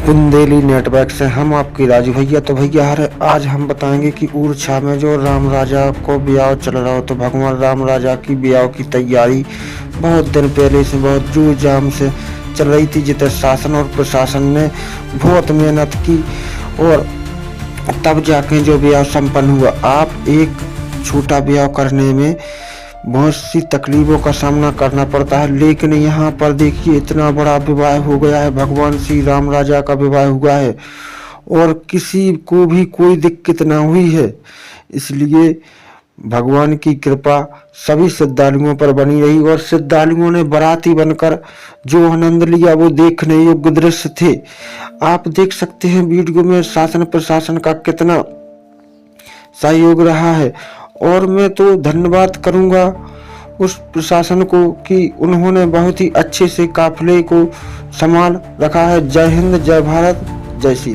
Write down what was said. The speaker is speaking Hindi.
बुंदेली नेटवर्क से हम आपके राजू भैया। तो भैया आज हम बताएंगे कि ऊर्छा में जो राम राजा को ब्याह चल रहा हो, तो भगवान राम राजा की ब्याह की तैयारी बहुत दिन पहले से बहुत जोर जाम से चल रही थी, जिसे शासन और प्रशासन ने बहुत मेहनत की और तब जाके जो ब्याह संपन्न हुआ। आप एक छोटा ब्याह करने में बहुत सी तकलीफों का सामना करना पड़ता है, लेकिन यहाँ पर देखिए इतना बड़ा विवाह हो गया है, भगवान श्री राम राजा का विवाह हुआ है और किसी को भी कोई दिक्कत ना हुई है। इसलिए भगवान की कृपा सभी श्रद्धालुओं पर बनी रही और श्रद्धालुओं ने बाराती बनकर जो आनंद लिया वो देखने योग्य दृश्य थे। आप देख सकते हैं वीडियो में शासन प्रशासन का कितना सहयोग रहा है और मैं तो धन्यवाद करूंगा उस प्रशासन को कि उन्होंने बहुत ही अच्छे से काफिले को संभाल रखा है। जय हिंद, जय भारत, जय श्री राम।